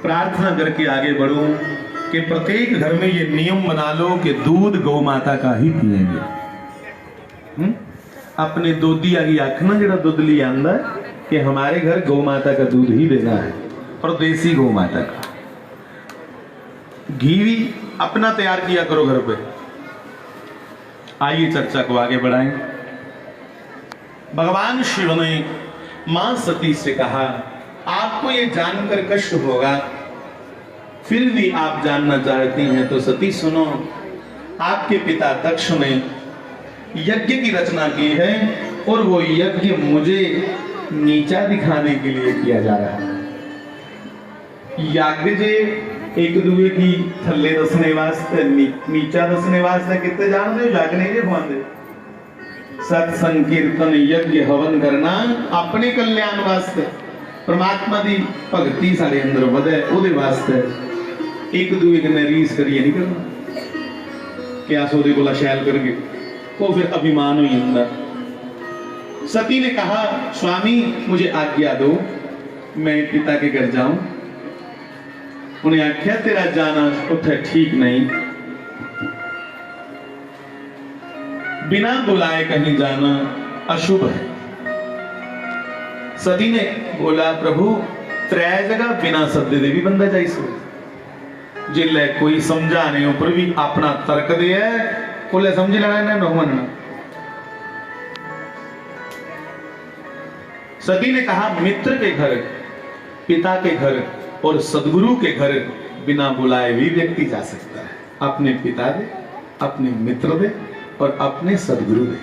प्रार्थना करके आगे बढ़ो कि प्रत्येक घर में ये नियम बना लो कि दूध गौ माता का ही पिएंगे। अपने दोधिया की आखना जरा दूध लिया आंदा कि हमारे घर गौ माता का दूध ही देना है, और देसी गौ माता का। घी भी अपना तैयार किया करो घर पे। आइए चर्चा को आगे बढ़ाएं। भगवान शिव ने मां सती से कहा, आपको ये जानकर कष्ट होगा, फिर भी आप जानना चाहती हैं तो सती सुनो। आपके पिता दक्ष ने यज्ञ की रचना की है, और वो यज्ञ मुझे नीचा दिखाने के लिए किया जा रहा है। यज्ञ जे एक दूए की थल्ले दसने वास्ते, नीचा दसने वास्ते कितने जानते हो? यज्ञ नहीं दिखवाते। सत्संग कीर्तन यज्ञ हवन करना अपने कल्याण वास्ते, परमात्मा दी भगती सारे अंदर वधे ओदे वास्ते। एक दूए कन्नै रीस करिए नहीं करना कि अस ओदे कोला शैल करगे, वो फिर अभिमान हो जाता। सती ने कहा, स्वामी मुझे आज्ञा दो, मैं पिता के घर जाऊं। उन्हें आख्या, तेरा जाना उठे ठीक नहीं, बिना बुलाए कहीं जाना अशुभ है। सती ने बोला, प्रभु त्रै जगह बिना सद्दे दे भी बंदा जाई सो, जिले कोई समझाने ऊपर भी अपना तर्क दे है, कोले समझ लेना ना न मनना। सती ने कहा, मित्र के घर, पिता के घर और सदगुरु के घर बिना बुलाए भी व्यक्ति जा सकता है। अपने पिता दे, अपने मित्र दे और अपने सदगुरु दे।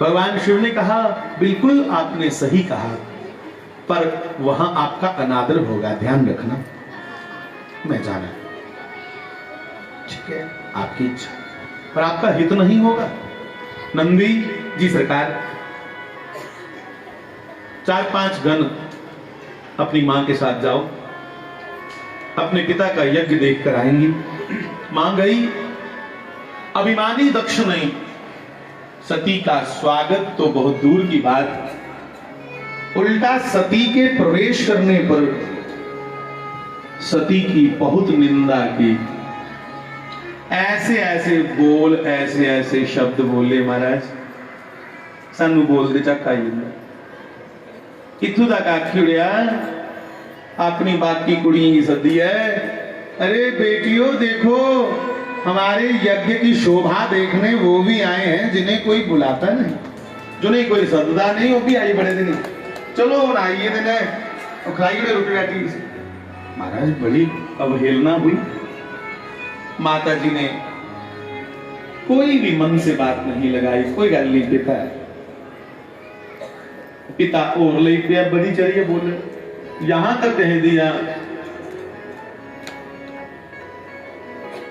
भगवान शिव ने कहा, बिल्कुल आपने सही कहा, पर वहां आपका अनादर होगा, ध्यान रखना। मैं जाना, ठीक है, आपकी इच्छा, पर आपका हित नहीं होगा। नंदी जी सरकार 4-5 गण अपनी मां के साथ जाओ, अपने पिता का यज्ञ देखकर आएंगी। मां गई। अभिमानी दक्ष ने सती का स्वागत तो बहुत दूर की बात, उल्टा सती के प्रवेश करने पर सती की बहुत निंदा की। ऐसे ऐसे बोल, ऐसे ऐसे शब्द बोले, महाराज सानू बोलते चक आई जांदा। इत्थों तक आखी उड़िया, अपनी बाकी कुड़ियां की सदी है, अरे बेटियों देखो, हमारे यज्ञ की शोभा देखने वो भी आए हैं जिन्हें कोई बुलाता नहीं, जिन्हें कोई सददा नहीं, वो भी आई बड़े दिन। चलो आइए दिन खिलाइए रोटी राटी। महाराज बड़ी अवहेलना हुई। माता जी ने कोई भी मन से बात नहीं लगाई, कोई गल नहीं। पिता और ले पिया बड़ी चलिए बोले, यहां तक कह दिया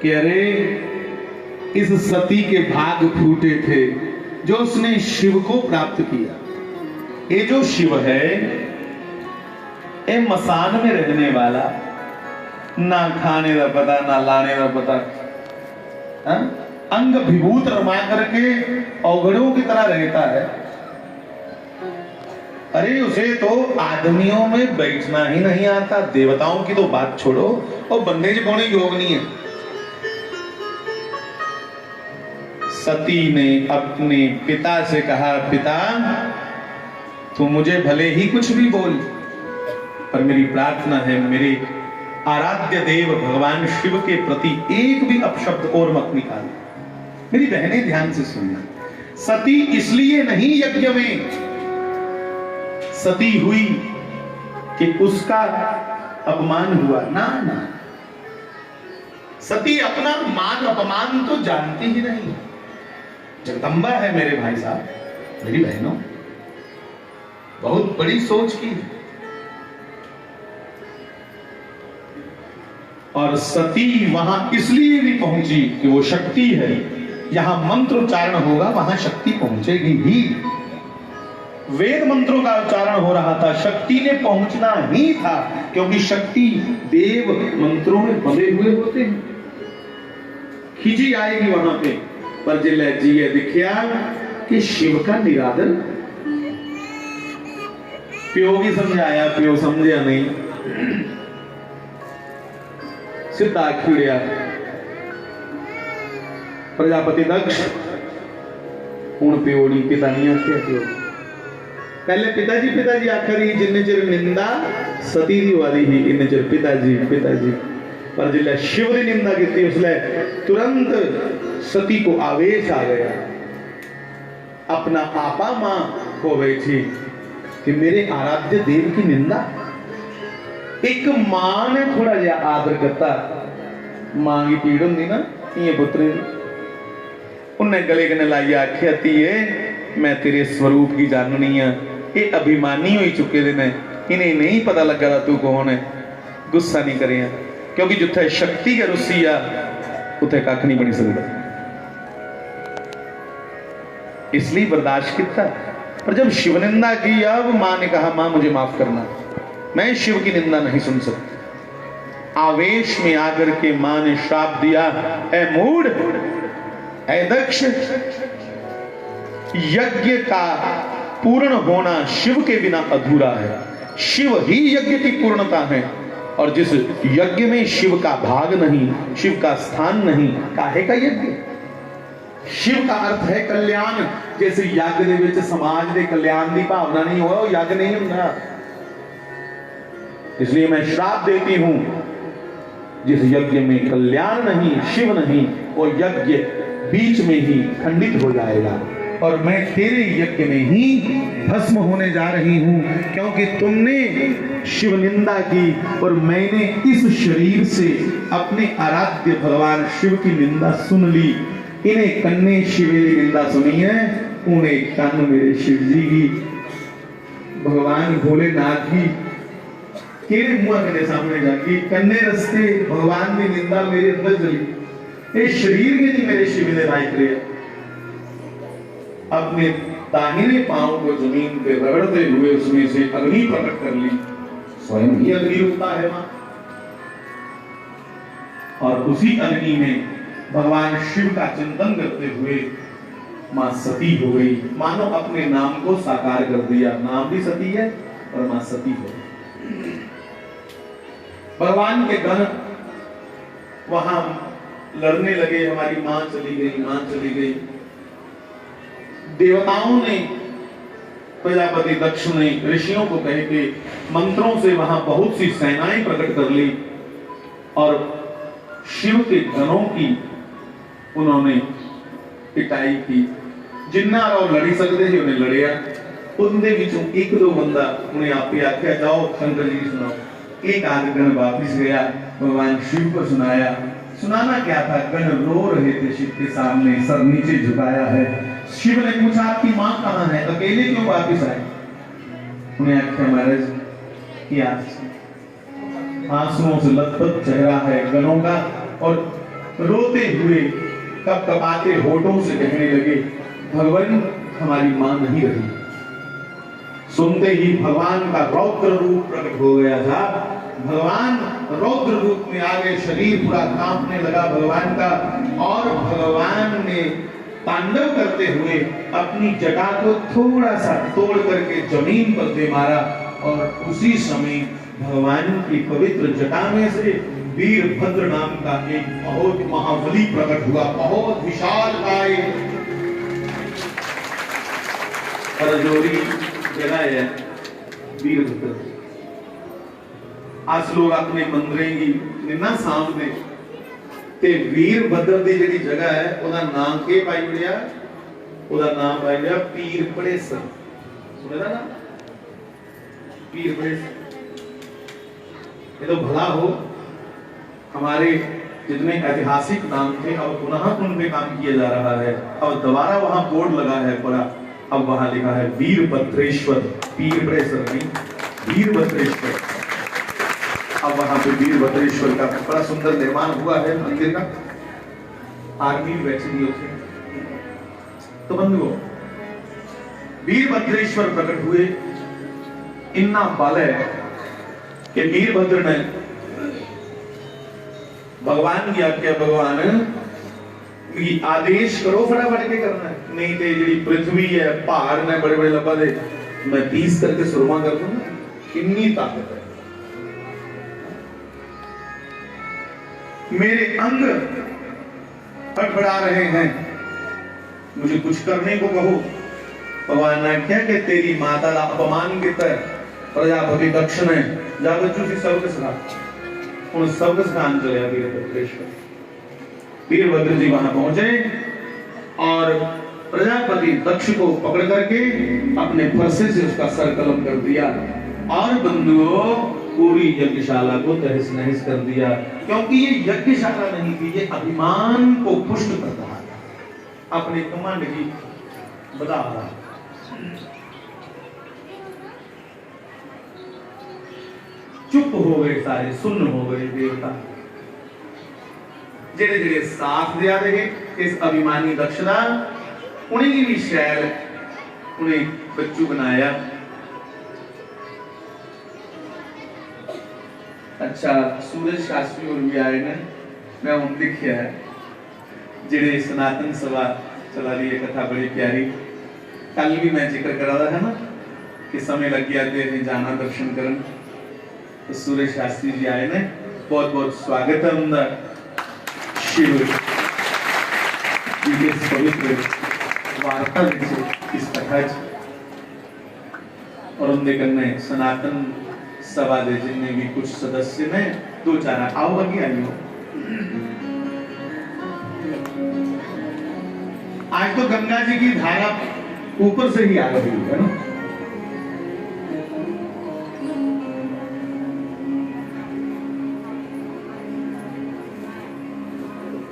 कि अरे इस सती के भाग फूटे थे जो उसने शिव को प्राप्त किया। ये जो शिव है, ये मसान में रहने वाला, ना खाने का पता ना लाने का पता, अंग विभूत रमा करके औगड़ों की तरह रहता है। अरे उसे तो आदमियों में बैठना ही नहीं आता, देवताओं की तो बात छोड़ो, और बंदेज पौने योग नहीं है। सती ने अपने पिता से कहा, पिता तू मुझे भले ही कुछ भी बोल, पर मेरी प्रार्थना है, मेरे आराध्य देव भगवान शिव के प्रति एक भी अपशब्द और मत निकाल। मेरी बहनें ध्यान से सुनना, सती इसलिए नहीं यज्ञ में सती हुई कि उसका अपमान हुआ, ना ना, सती अपना मान अपमान तो जानती ही नहीं। जगदम्बा है मेरे भाई साहब, मेरी बहनों, बहुत बड़ी सोच की। और सती वहां इसलिए भी पहुंची कि वो शक्ति है, यहां मंत्र उच्चारण होगा वहां शक्ति पहुंचेगी ही। वेद मंत्रों का उच्चारण हो रहा था, शक्ति ने पहुंचना ही था, क्योंकि शक्ति देव मंत्रों में बंधे हुए होते हैं। खिंची आएगी वहां पे, पर जिले जी दिखिया कि शिव का निरादर। प्यो की समझाया, प्यो समझा नहीं। सीधा खिड़िया। प्रजापति दक्ष हूं प्यो नहीं पिता नहीं आख्या प्यो, पहले पिताजी आख रही जिन्ने चिर निंदा सती दी वाली ही इन्ने चिर पिताजी। पर जिले शिव की निंदा की उसले तुरंत सती को आवेश आ गया, अपना आपा मां हो गई थी कि मेरे आराध्य देव की निंदा। एक मां ने थोड़ा जिहा आदर करता, मां की पीड़ होंगी ना ये पुत्रे, उन्हें गले कने लाइए आख्या धीए मैं तेरे स्वरूप की जाननी है। ये अभिमानी हो चुके ने, इन्हें नहीं पता लगा तू कौन है। गुस्सा नहीं करें क्योंकि जिथे शक्ति है रुसी आ उथे कख नहीं बनी सकता, इसलिए बर्दाश्त किया। पर जब शिव निंदा की अब मां ने कहा मां मुझे माफ करना, मैं शिव की निंदा नहीं सुन सकती। आवेश में आकर के मां ने श्राप दिया, ऐ मूढ़, ऐ दक्ष, यज्ञ का पूर्ण होना शिव के बिना अधूरा है। शिव ही यज्ञ की पूर्णता है और जिस यज्ञ में शिव का भाग नहीं, शिव का स्थान नहीं, काहे का यज्ञ। शिव का अर्थ है कल्याण। जैसे यज्ञ दे विच समाज के कल्याण की भावना नहीं हो, यज्ञ नहीं होता। इसलिए मैं श्राप देती हूं, जिस यज्ञ में कल्याण नहीं, शिव नहीं, वो यज्ञ बीच में ही खंडित हो जाएगा और मैं तेरे यज्ञ में ही भस्म होने जा रही हूं, क्योंकि तुमने शिव निंदा की और मैंने इस शरीर से अपने आराध्य भगवान शिव की निंदा सुन ली। इन्हें कन्ने शिव की निंदा सुनी है, उन्हें कन्न मेरे शिव जी की, भगवान भोलेनाथ की केड़े मुआ मेरे सामने जाके कन्ने रस्ते भगवान की निंदा मेरे अंदर चली। ये शरीर के नहीं मेरे शिव ने लायक रहे। अपने दाहिने पांव को जमीन पे रगड़ते हुए उसमें से अग्नि प्रकट कर ली, स्वयं ही अग्नि रूपा है मां, और उसी अग्नि में भगवान शिव का चिंतन करते हुए मां सती हो गई। मानो अपने नाम को साकार कर दिया, नाम भी सती है और मां सती हो गई। भगवान के गण वहां लड़ने लगे, हमारी मां चली गई, मां चली गई। देवताओं ने, प्रजापति दक्ष ने ऋषियों को कह के मंत्रों से वहां बहुत सी सेनाएं प्रकट कर ली और शिव के गणों की उन्होंने पिटाई की। जिन्ना और लड़ी सकते थे उन्हें लड़िया। उनके विचों एक दो बंदा उन्हें आपे आख्या जाओ शंकर जी सुनाओ। एक आध गण वापिस गया, भगवान शिव को सुनाया। सुनाना क्या था, गण रो रहे थे शिव के सामने, सर नीचे झुकाया है। शिव ने पूछा आपकी मां कहां है, अकेले क्यों वापिस आए। उन्हें आख्या महाराज क्या आंसुओं से लथपथ चेहरा है गणों का, और रोते हुए कपकपाते होठों से कहने लगे भगवान हमारी मां नहीं रही। सुनते ही भगवान का रौद्र रूप प्रकट हो गया था। भगवान रौद्र रूप में आ गए, शरीर पूरा कांपने लगा भगवान का, और भगवान ने तांडव करते हुए अपनी जटा को थोड़ा सा तोड़ करके जमीन पर दे मारा, और उसी समय भगवान की पवित्र जटा में से वीरभद्र नाम का एक बहुत महाबली प्रकट हुआ, बहुत विशालकाय परजोरी जगह है वीरभद्र। आज लोग अपने मंदिरें की ना सामने ते वीरभद्र दी जेडी जगह है ओदा नाम के पाई गया, ओदा नाम पाई गया पीर पड़ेसर। सुने ना पीर पड़ेसर। ये तो भला हो हमारे जितने ऐतिहासिक नाम थे अब पुनः उन पे काम किया जा रहा है। अब दोबारा वहां बोर्ड लगा है पूरा, अब वहां लिखा है वीरभद्रेश्वर, पीर पड़ेसर नहीं, वीरभद्रेश्वर। अब वहां पे वीरभद्रेश्वर का बड़ा सुंदर निर्माण हुआ है मंदिर का। आर्मी बैठी हुई होती तो बंधुओं वीरभद्रेश्वर प्रकट हुए। इन्ना बल है कि वीरभद्र ने भगवान की आज्ञा, भगवान की आदेश करो फटाफट के करना है, नहीं तो जी पृथ्वी है पहाड़ ने बड़े बड़े लबा दे मैं 30 करके सुरमा कर दूंगा। कितनी ताकत है। मेरे अंग फड़फड़ा रहे हैं, मुझे कुछ करने को कहो। भगवान ने क्या कि तेरी माता का अपमान किया प्रजापति दक्ष ने, जा बच्चों से सबक सिखा। उन सबक सिखाने चले वीरभद्रेश्वर। वीरभद्र जी वहां पहुंचे और प्रजापति दक्ष को पकड़ करके अपने फरसे से उसका सर कलम कर दिया और बंधुओं पूरी यज्ञशाला को तहस नहस कर दिया, क्योंकि ये यज्ञशाला नहीं थी, ये अभिमान को पुष्ट कर रहा था, अपने कमांड की बता रहा। चुप हो गए सारे, सुन्न हो गए देवता। जेड़े जेड़े साथ दिया रहे इस अभिमानी दक्षता, उन्हें भी शैल उन्हें बच्चू बनाया। अच्छा सूरज शास्त्री और भी आए ने, मैं उन देखिया है जेड़े सनातन सभा चला रही है, कथा बड़ी प्यारी। कल भी मैं जिक्र करा था है ना कि समय लग गया थे जाना दर्शन करन, तो सूरज शास्त्री जी आए ने, बहुत बहुत स्वागत है उनका शिव जी के पवित्र वार्ता इस कथा और उनके कन्ने सनातन सभा दे जिन्हें भी कुछ सदस्य ने दो चार आओ आगे आइयो। आज तो गंगा जी की धारा ऊपर से ही आ रही है ना।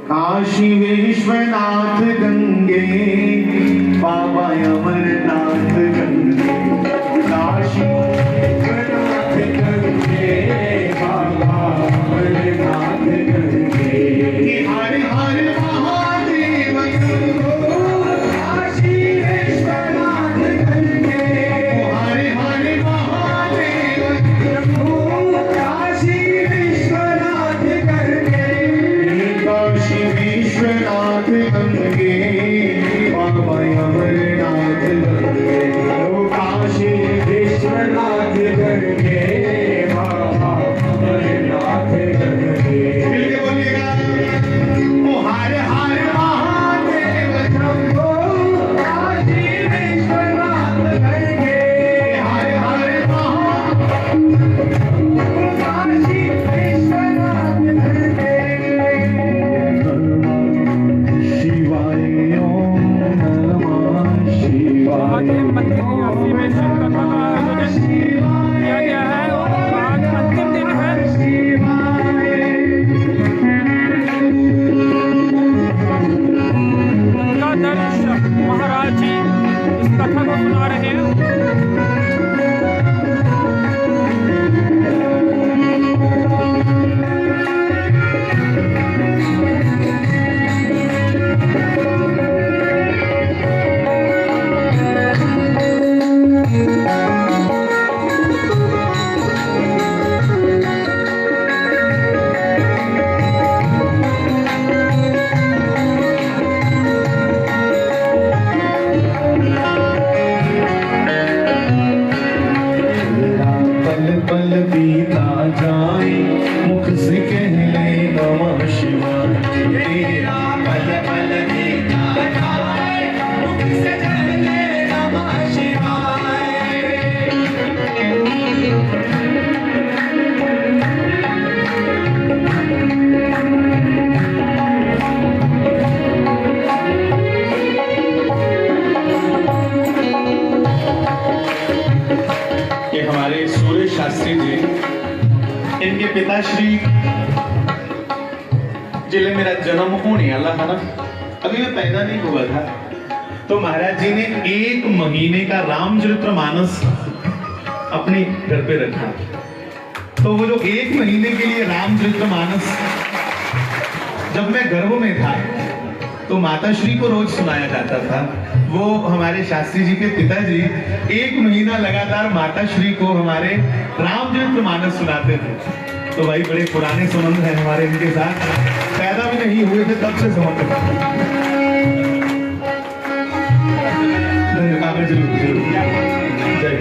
काशी विश्वनाथ गंगे बाबा अमरनाथ गंगे, काशी विश्वनाथ गंगे बाबा अमरनाथ गंगे, हर हर महादेव काशी विश्वनाथ गंगे, हर हर महादेव काशी विश्वनाथ गंगे, काशी विश्वनाथ गंगे बाबा अमरनाथ गंगे, काशी विश्वनाथ गंगे बाबा अमरनाथ गंगे। मिलके बोलिएगा ओ हर हर महादेव शंभो, काशी विश्वनाथ गंगे, हर हर काशी विश्वनाथ गंगे। शिवाय ओम नमः शिवाय। मंदिर की आरती में शिव कथा का आयोजन किया गया है और आज अंतिम दिन है। गंगाधर महाराज जी इस कथा को सुना रहे हैं। इनके पिताश्री जिले मेरा जन्म होने वाला था ना, अभी मैं पैदा नहीं हुआ था, तो महाराज जी ने 1 महीने का रामचरितमानस अपने घर पे रखा। तो वो जो 1 महीने के लिए रामचरितमानस जब मैं गर्भ में था तो माताश्री को रोज सुनाया जाता था। वो हमारे शास्त्री जी के पिताजी 1 महीना लगातार माताश्री को हमारे रामचरितमानस सुनाते थे। तो भाई बड़े पुराने संबंध हैं हमारे इनके साथ, पैदा भी नहीं हुए थे तब से संबंध। जरूर जरूर जय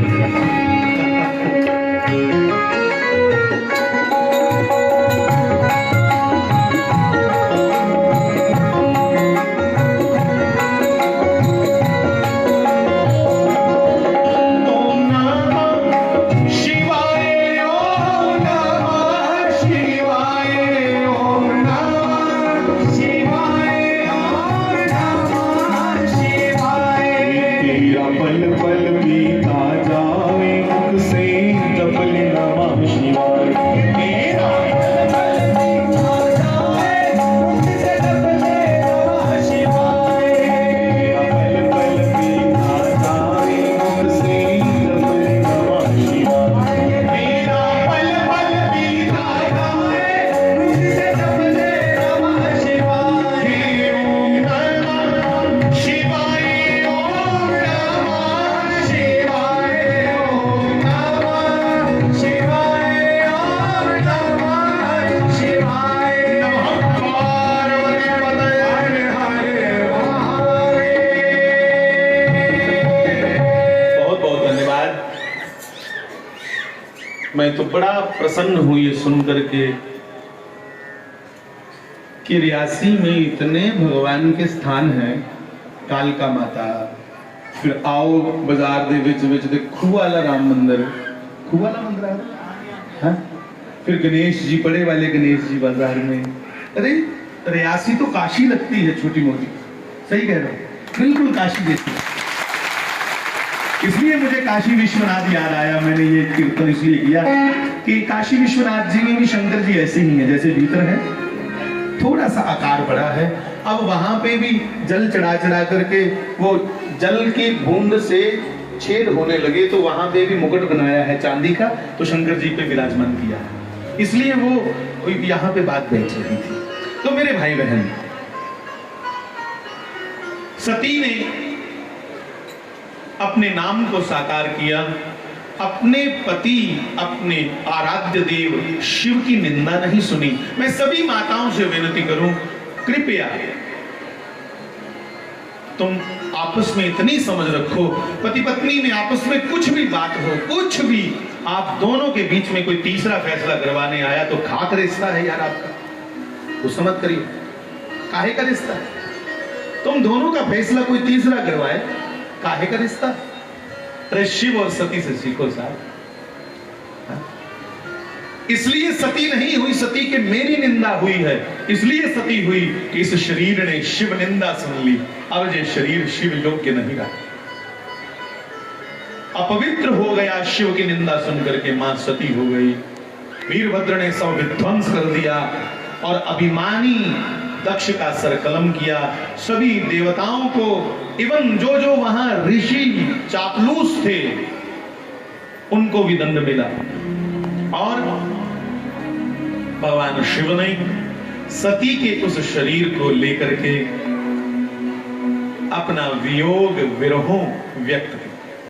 मैं तो बड़ा प्रसन्न हूं ये सुन करके कि रियासी में इतने भगवान के स्थान हैं, कालका माता, फिर आओ बाजार दे विच विच दे खूवाला राम मंदिर, खूवाला मंदिर है हाँ? फिर गणेश जी, बड़े वाले गणेश जी बाजार में। अरे रियासी तो काशी लगती है छोटी मोटी, सही कह रहा हूं, बिल्कुल काशी जैसी। इसलिए मुझे काशी विश्वनाथ याद आया, मैंने ये कीर्तन इसलिए किया कि काशी विश्वनाथ जी में भी शंकर जी ऐसे ही हैं जैसे भीतर है, थोड़ा सा आकार बड़ा है। अब वहां पे भी जल चढ़ा चढ़ा करके वो जल की बूंद से छेद होने लगे, तो वहां पे भी मुकुट बनाया है चांदी का, तो शंकर जी पे विराजमान किया है, इसलिए वो यहां पे बात बैठ रही थी। तो मेरे भाई बहन, सती ने अपने नाम को साकार किया, अपने पति, अपने आराध्य देव शिव की निंदा नहीं सुनी। मैं सभी माताओं से विनती करूं, कृपया तुम आपस में इतनी समझ रखो, पति पत्नी में आपस में कुछ भी बात हो, कुछ भी, आप दोनों के बीच में कोई तीसरा फैसला करवाने आया तो खाक रिश्ता है यार आपका, वो समझ करिए, काहे का रिश्ता है? तुम दोनों का फैसला कोई तीसरा करवाए, काहे का रिश्ता? अरे शिव और सती से सीखो साहब। इसलिए सती नहीं हुई, सती के मेरी निंदा हुई है, इसलिए सती हुई कि इस शरीर ने शिव निंदा सुन ली, अब ये शरीर शिव योग्य नहीं रहा, अपवित्र हो गया। शिव की निंदा सुन करके मां सती हो गई, वीरभद्र ने सब विध्वंस कर दिया और अभिमानी दक्ष का सर कलम किया। सभी देवताओं को, इवन जो जो वहां ऋषि चापलूस थे, उनको भी दंड मिला। और भगवान शिव ने सती के उस शरीर को लेकर के अपना वियोग विरहों व्यक्त किया।